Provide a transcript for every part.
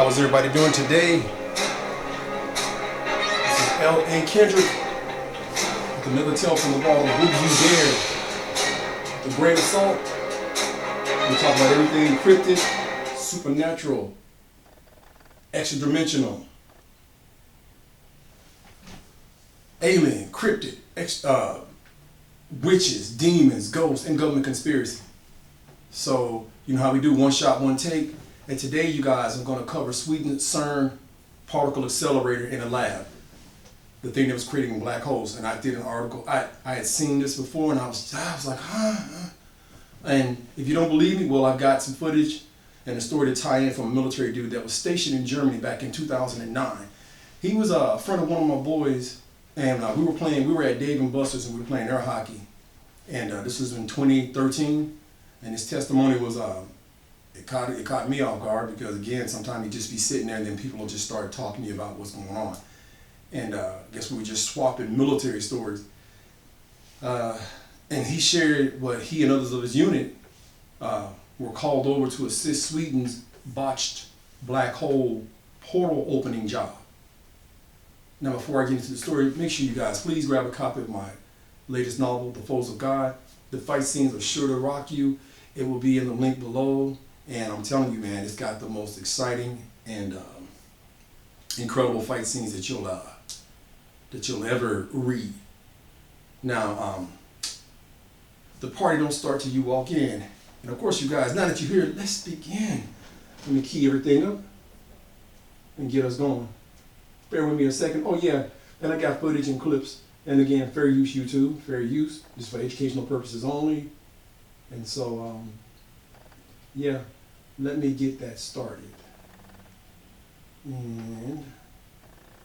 How is everybody doing today? This is L.A. Kendrick with another tale from the vault of Who's You Dare. The grain of salt. We talk about everything cryptid, supernatural, extra-dimensional, alien, cryptid, witches, demons, ghosts, and government conspiracy. So, you know how we do one shot, one take? And today, you guys, I'm going to cover Sweden's CERN particle accelerator in a lab. The thing that was creating black holes. And I did an article. I had seen this before, and I was like, huh? And if you don't believe me, well, I've got some footage and a story to tie in from a military dude that was stationed in Germany back in 2009. He was a friend of one of my boys, and we were at Dave & Buster's, and we were playing air hockey. And this was in 2013, and his testimony was, it caught me off guard, because again, sometimes you just be sitting there and then people will just start talking to you about what's going on. And I guess we were just swapping military stories. And he shared what he and others of his unit were called over to assist Sweden's botched black hole portal opening job. Now, before I get into the story, make sure you guys please grab a copy of my latest novel, The Foes of God. The fight scenes are sure to rock you. It will be in the link below. And I'm telling you, man, it's got the most exciting and incredible fight scenes that you'll ever read. Now, the party don't start till you walk in. And of course, you guys, now that you're here, let's begin. Let me key everything up and get us going. Bear with me a second. Oh yeah, and I got footage and clips. And again, fair use YouTube, fair use, just for educational purposes only. And so, yeah, let me get that started. And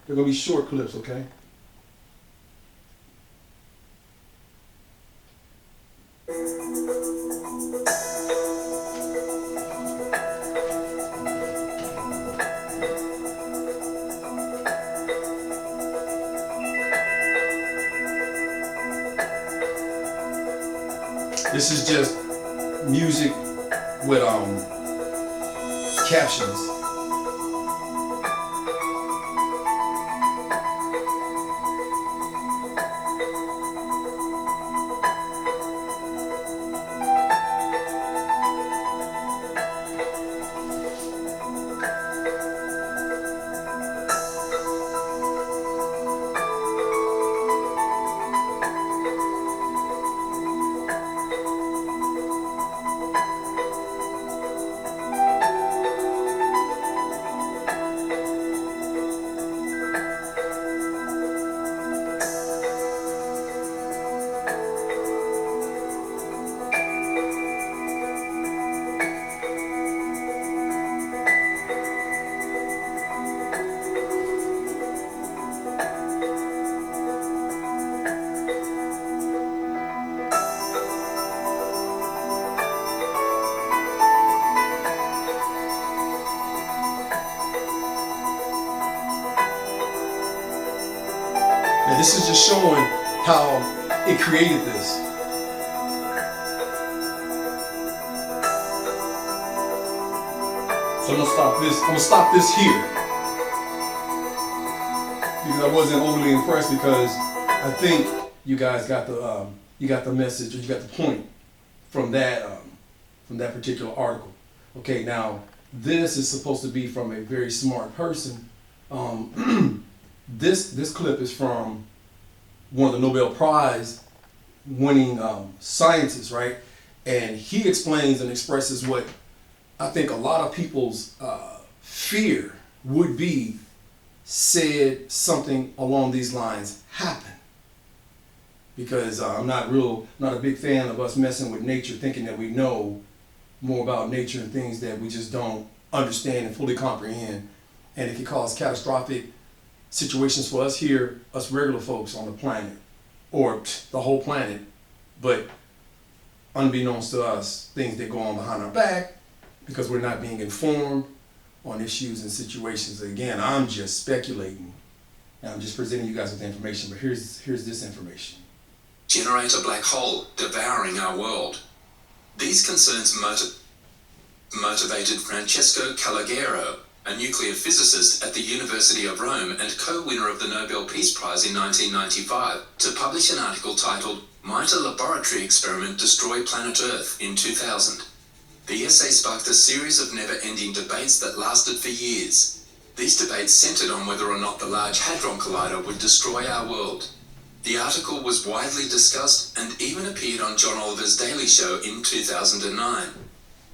they're gonna be short clips, okay? This is just music with captions. And this is just showing how it created this. So I'm gonna stop this here, because I wasn't overly impressed, because I think you guys got the message, or you got the point from that particular article. Okay, now this is supposed to be from a very smart person. This clip is from one of the Nobel Prize winning scientists, right? And he explains and expresses what I think a lot of people's fear would be, said something along these lines happen. Because I'm not a big fan of us messing with nature, thinking that we know more about nature and things that we just don't understand and fully comprehend. And it can cause catastrophic situations for us here, us regular folks on the planet, or the whole planet. But unbeknownst to us, things that go on behind our back, because we're not being informed on issues and situations. Again, I'm just speculating, and I'm just presenting you guys with information, but here's this information. Generate a black hole devouring our world. These concerns motivated Francesco Calogero, a nuclear physicist at the University of Rome and co-winner of the Nobel Peace Prize in 1995, to publish an article titled "Might a Laboratory Experiment Destroy Planet Earth?" in 2000. The essay sparked a series of never-ending debates that lasted for years. These debates centered on whether or not the Large Hadron Collider would destroy our world. The article was widely discussed and even appeared on John Oliver's Daily Show in 2009.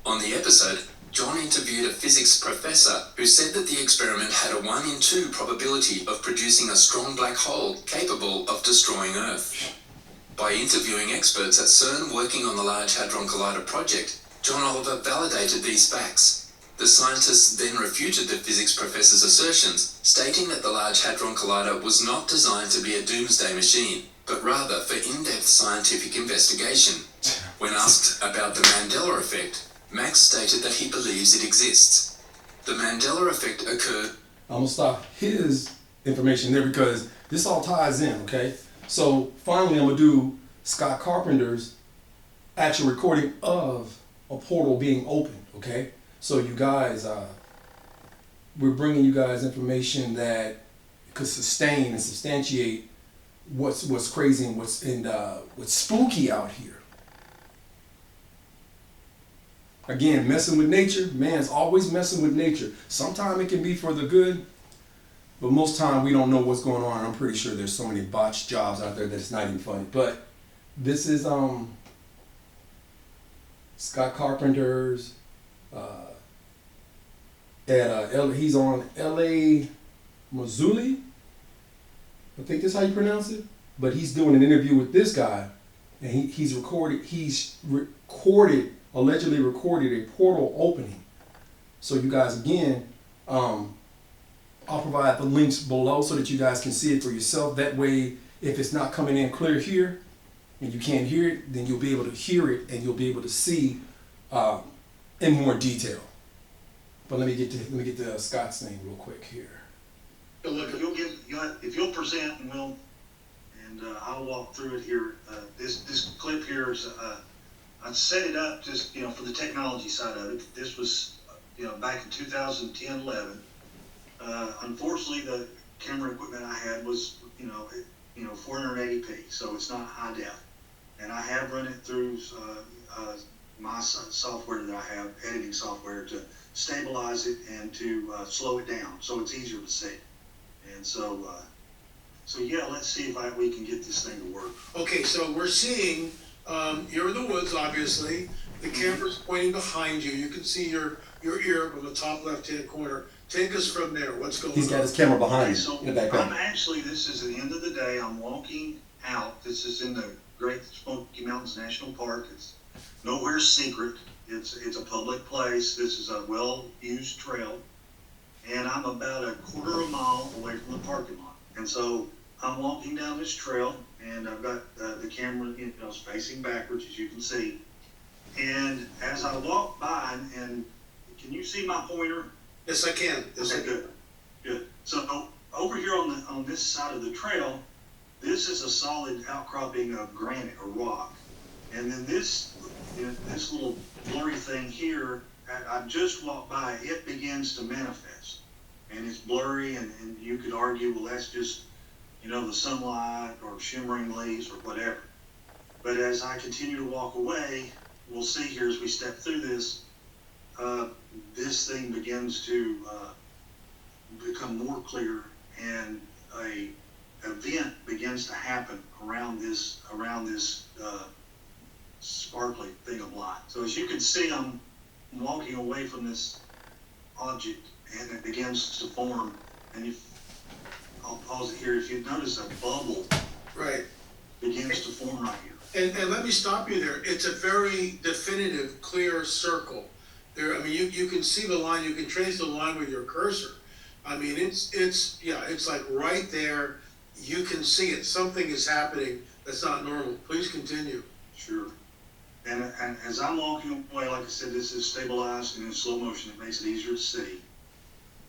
On the episode, John interviewed a physics professor who said that the experiment had a 1 in 2 probability of producing a strong black hole capable of destroying Earth. By interviewing experts at CERN working on the Large Hadron Collider project, John Oliver validated these facts. The scientists then refuted the physics professor's assertions, stating that the Large Hadron Collider was not designed to be a doomsday machine, but rather for in-depth scientific investigation. When asked about the Mandela effect, Max stated that he believes it exists. The Mandela effect occurred. I'm gonna stop his information there because this all ties in, okay? So finally I'm gonna do Scott Carpenter's actual recording of a portal being opened, okay? So you guys, we're bringing you guys information that could sustain and substantiate what's crazy and what's spooky out here. Again, messing with nature, man's always messing with nature. Sometimes it can be for the good, but most time we don't know what's going on. I'm pretty sure there's so many botched jobs out there that it's not even funny. But this is Scott Carpenter's he's on LA Mazzulli. I think that's how you pronounce it. But he's doing an interview with this guy, and he's allegedly recorded a portal opening. So you guys, again, I'll provide the links below so that you guys can see it for yourself. That way, if it's not coming in clear here and you can't hear it, then you'll be able to hear it and you'll be able to see in more detail. But let me get to Scott's name real quick here. Look, if you'll present, and I'll walk through it here. This clip here is I set it up just for the technology side of it. This was back in 2010-11. Unfortunately, the camera equipment I had was 480p, so it's not high def. And I have run it through my software that I have, editing software, to stabilize it and to slow it down so it's easier to see. And so yeah, let's see if we can get this thing to work. Okay, so we're seeing, you're in the woods, obviously. The camera's pointing behind you. You can see your ear from the top left-hand corner. Take us from there. What's going on? He's got his camera behind so in the background. This is the end of the day. I'm walking out. This is in the Great Smoky Mountains National Park. It's nowhere secret. It's a public place. This is a well-used trail. And I'm about a quarter of a mile away from the parking lot. And so I'm walking down this trail, and I've got the camera facing backwards, as you can see. And as I walk by, and can you see my pointer? Yes, I can. Yes, okay, good. So over here on this side of the trail, this is a solid outcropping of granite or rock. And then this little blurry thing here, I just walked by, it begins to manifest. And it's blurry, and you could argue, well, that's just, the sunlight or shimmering leaves or whatever. But as I continue to walk away, we'll see here as we step through this, this thing begins to become more clear, and a event begins to happen around this sparkly thing of light. So as you can see, I'm walking away from this object, and it begins to form. And I'll pause it here. If you notice, a bubble right begins to form right here. And let me stop you there. It's a very definitive, clear circle. There, you can see the line. You can trace the line with your cursor. It's like right there. You can see it. Something is happening that's not normal. Please continue. Sure. And as I'm walking away, like I said, this is stabilized and in slow motion. It makes it easier to see.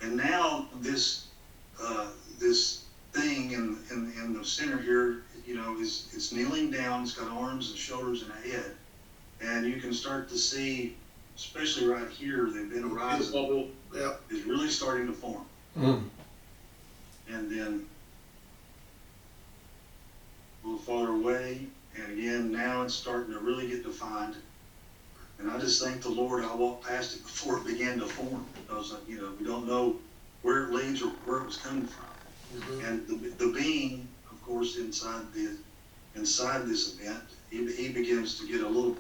And now this thing in the center here, it's kneeling down. It's got arms and shoulders and a head, and you can start to see especially right here, the event horizon Bubble, yeah. is really starting to form. Mm. And then a little farther away, and again, now it's starting to really get defined. And I just thank the Lord I walked past it before it began to form, because, you know, we don't know where it leads or where it was coming from. Mhm. And the being, of course, inside this event, he begins to get a little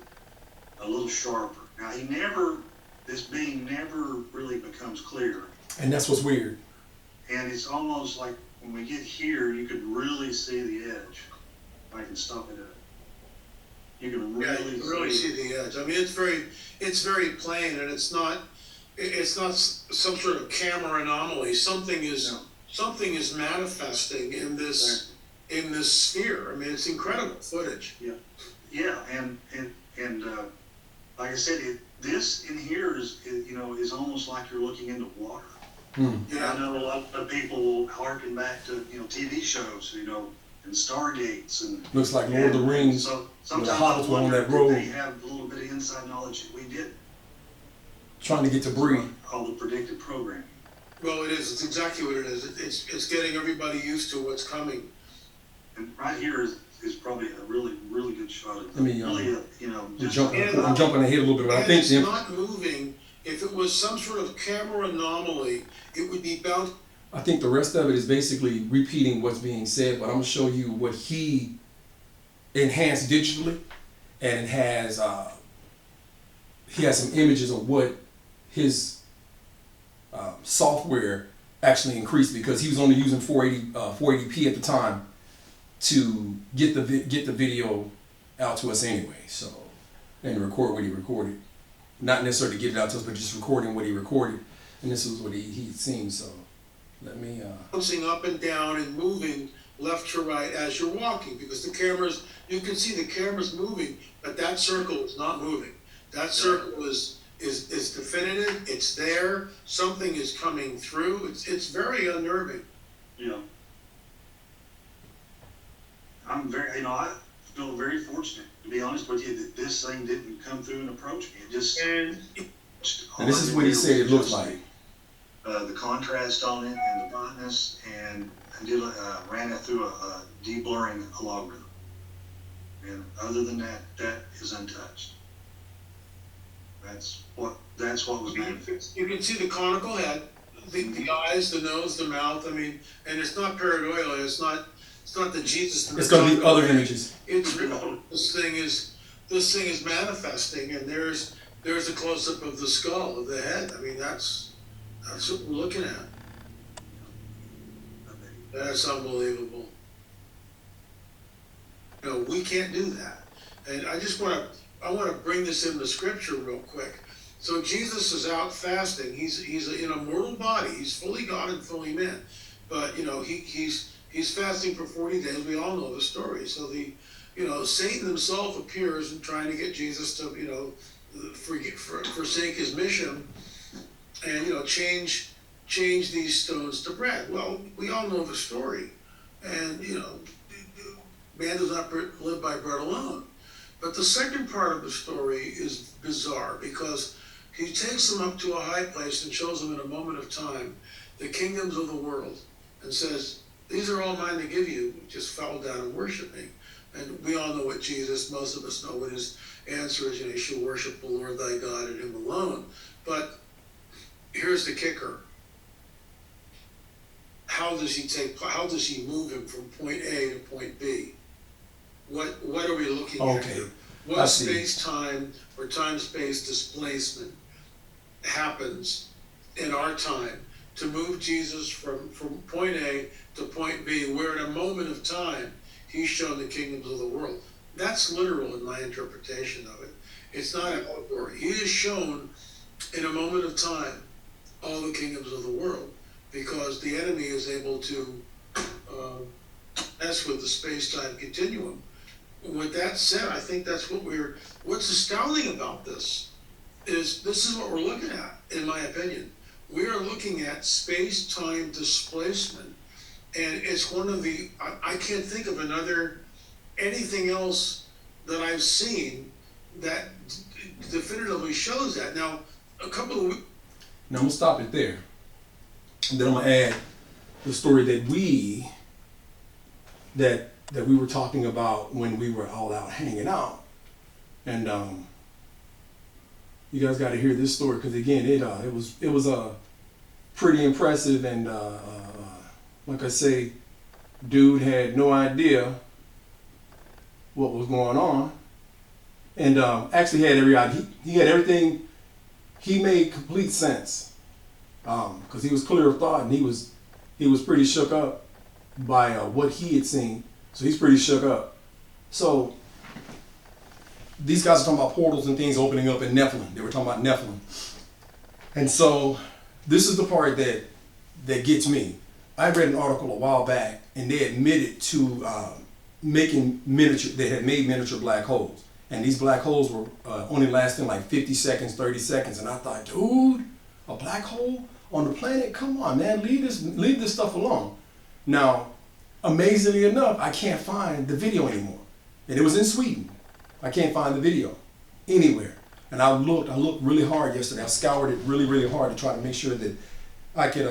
sharper. Now this being never really becomes clear. And that's what's weird. And it's almost like when we get here, you could really see the edge. If I can stop it up. You can Yeah, really, you can really see the edge. I mean, it's very plain, and it's not some sort of camera anomaly. Something is manifesting in this sphere. I mean, it's incredible footage. Yeah, and like I said, this in here is almost like you're looking into water. Mm. I know a lot of people will harken back to TV shows, and Stargates and Looks like Lord of the Rings. So when the sometimes hobbits I were on wonder that if road they have a little bit of inside knowledge that we did. trying to get to Bree. All the predicted programming. Well, it is. It's exactly what it is. It's getting everybody used to what's coming. And right here is probably a really, really good shot of Let me, really, I'm jumping ahead a little bit, but I And think it's not moving. If it was some sort of camera anomaly, it would be bound. I think the rest of it is basically repeating what's being said, but I'm gonna show you what he enhanced digitally, and it has he has some images of what his software actually increased, because he was only using 480p at the time to get the video out to us anyway. So, and record what he recorded, not necessarily get it out to us, but just recording what he recorded, and this is what he'd seen. So. Let me, Bouncing up and down and moving left to right as you're walking, because you can see the camera's moving, but that circle is not moving. That circle is definitive, it's there, something is coming through, it's very unnerving. I feel very fortunate, to be honest with you, that this thing didn't come through and approach me. It just, and this is what he said it looks like. The contrast on it and the brightness, and I ran it through a de-blurring algorithm. And other than that, that is untouched. That's what was manifest. You can see the conical head, the eyes, the nose, the mouth. I mean, and it's not pareidolia. It's not the Jesus. It's going to be other images. It's real. This thing is manifesting, and there's a close up of the skull, of the head. I mean, that's what we're looking at. That's unbelievable. We can't do that. And I want to bring this into scripture real quick. So Jesus is out fasting. He's in a mortal body. He's fully God and fully man. But he's fasting for 40 days. We all know the story. So Satan himself appears and trying to get Jesus to forsake his mission and change these stones to bread. Well, we all know the story. And man does not live by bread alone. But the second part of the story is bizarre, because he takes them up to a high place and shows them in a moment of time the kingdoms of the world and says, these are all mine to give you. Just fall down and worship me. And we all know what most of us know what his answer is. You shall worship the Lord thy God and him alone. But here's the kicker. How does he move him from point A to point B? What are we looking at here? What space-time or time-space displacement happens in our time to move Jesus from point A to point B, where in a moment of time he's shown the kingdoms of the world? That's literal in my interpretation of it. It's not an allegory. He is shown in a moment of time all the kingdoms of the world, because the enemy is able to mess with the space-time continuum. With that said, I think that's what's astounding about this is what we're looking at, in my opinion. We are looking at space-time displacement, and it's one of I can't think of anything else that I've seen that definitively shows that. Now, a couple of weeks. Now I'm gonna stop it there. And then I'm gonna add the story that we were talking about when we were all out hanging out. And you guys got to hear this story because again, it was pretty impressive. And like I say, dude had no idea what was going on, and actually had every idea. He had everything. He made complete sense because he was clear of thought, and he was pretty shook up by what he had seen. So he's pretty shook up. So these guys are talking about portals and things opening up in Nephilim. They were talking about Nephilim. And so this is the part that gets me. I read an article a while back, and they admitted to they had made miniature black holes. And these black holes were only lasting like 50 seconds, 30 seconds. And I thought, dude, a black hole on the planet? Come on, man, leave this stuff alone. Now, amazingly enough, I can't find the video anymore. And it was in Sweden. I can't find the video anywhere. And I looked really hard yesterday. I scoured it really, really hard to try to make sure that I could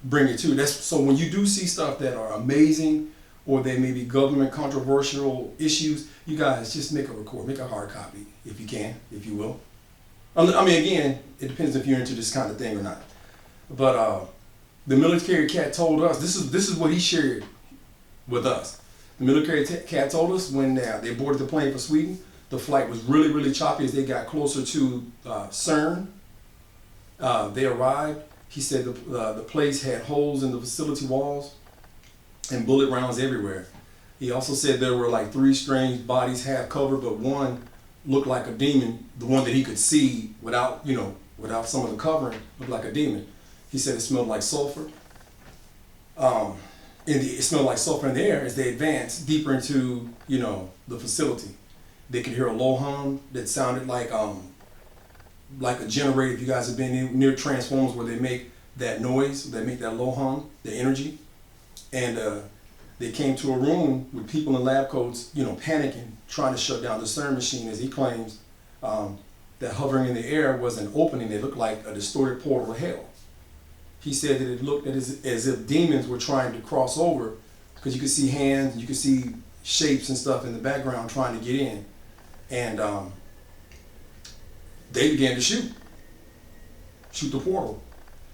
bring it to. So when you do see stuff that are amazing, or they may be government controversial issues, you guys just make a hard copy if you can, if you will. I mean, again, it depends if you're into this kind of thing or not. But the military cat told us, this is what he shared with us. The military cat told us when they boarded the plane for Sweden, the flight was really, really choppy as they got closer to CERN. They arrived. He said the place had holes in the facility walls and bullet rounds everywhere. He also said there were like 3 strange bodies half covered, but one looked like a demon. The one that he could see without some of the covering looked like a demon. He said it smelled like sulfur. It smelled like sulfur in the air as they advanced deeper into the facility. They could hear a low hum that sounded like a generator. If you guys have been near transformers where they make that noise, they make that low hum, the energy. And they came to a room with people in lab coats, panicking, trying to shut down the CERN machine, as he claims that hovering in the air was an opening that looked like a distorted portal to hell. He said that it looked as if demons were trying to cross over, because you could see hands and you could see shapes and stuff in the background trying to get in. And they began to shoot the portal.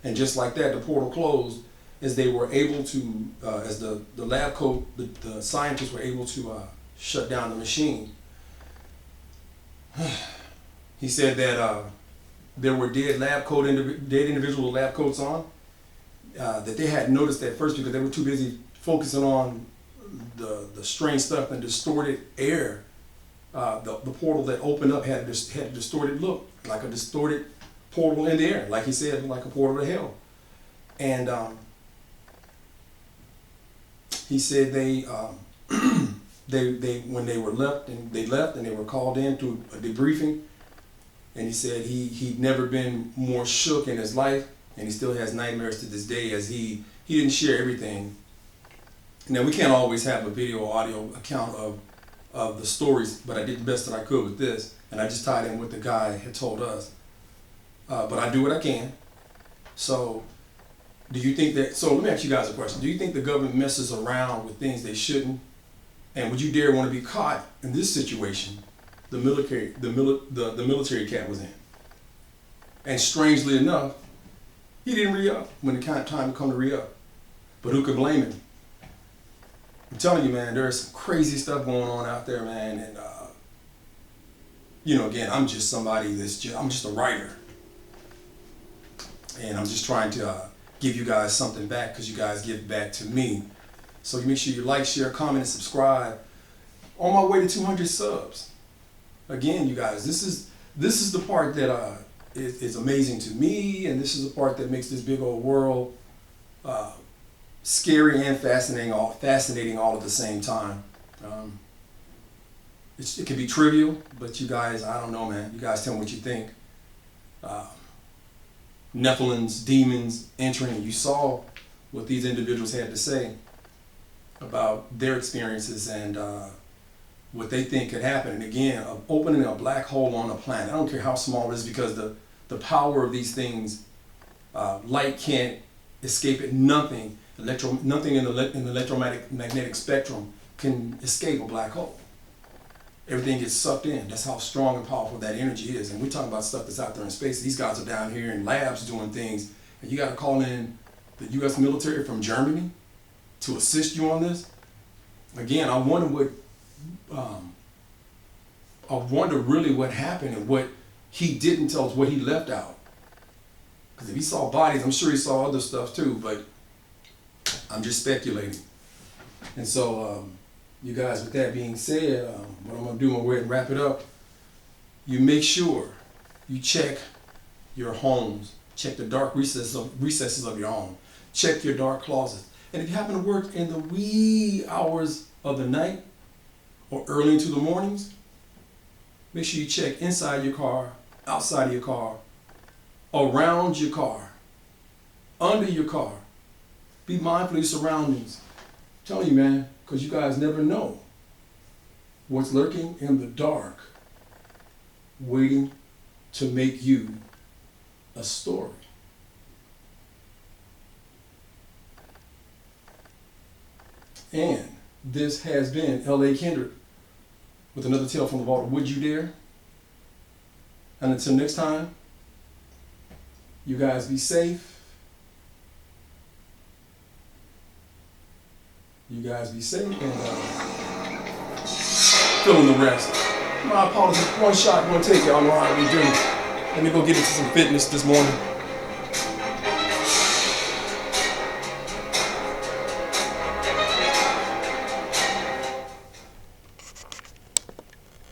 And just like that, the portal closed as they were able to, as the lab coat, the scientists were able to shut down the machine. He said that there were dead individual lab coats on, that they hadn't noticed at first because they were too busy focusing on the strange stuff and distorted air. The portal that opened up had a distorted look, like a distorted portal in the air, like he said, like a portal to hell. And he said they when they left and they were called in to a debriefing, and he said he'd never been more shook in his life, and he still has nightmares to this day as he didn't share everything. Now, we can't always have a video or audio account of the stories, but I did the best that I could with this, and I just tied in what the guy had told us. But I do what I can. So do you think that, so let me ask you guys a question. Do you think the government messes around with things they shouldn't? And would you dare want to be caught in this situation the military cat was in? And strangely enough, he didn't re-up when the time to come to re-up. But who could blame him? I'm telling you, man, there's some crazy stuff going on out there, man. And, again, I'm just somebody I'm just a writer. And I'm just trying to give you guys something back because you guys give back to me. So you make sure you like, share, comment, and subscribe. On my way to 200 subs. Again, you guys, this is the part that is amazing to me, and this is the part that makes this big old world scary and fascinating all at the same time. It can be trivial, but you guys, I don't know, man. You guys tell me what you think. Nephilims, demons entering. You saw what these individuals had to say about their experiences, and what they think could happen. And again, of opening a black hole on a planet. I don't care how small it is, because the power of these things, light can't escape it. Nothing in the electromagnetic spectrum can escape a black hole. Everything gets sucked in. That's how strong and powerful that energy is. And we're talking about stuff that's out there in space. These guys are down here in labs doing things, and you got to call in the U.S. military from Germany to assist you on this. Again, I wonder really what happened and what he didn't tell us, what he left out. Because if he saw bodies, I'm sure he saw other stuff too, but I'm just speculating. And so, you guys, with that being said, what I'm going to do, I'm going to go ahead and wrap it up. You make sure you check your homes, check the dark recesses of your home, check your dark closets. And if you happen to work in the wee hours of the night or early into the mornings, make sure you check inside your car, outside of your car, around your car, under your car. Be mindful of your surroundings. I'm telling you, man, because you guys never know what's lurking in the dark, waiting to make you a story. And this has been L.A. Kendrick with another tale from the vault of Would You Dare? And until next time, you guys be safe. You guys be safe and fill in the rest. My apologies. One shot, one take. Y'all know how we do. Let me go get into some fitness this morning.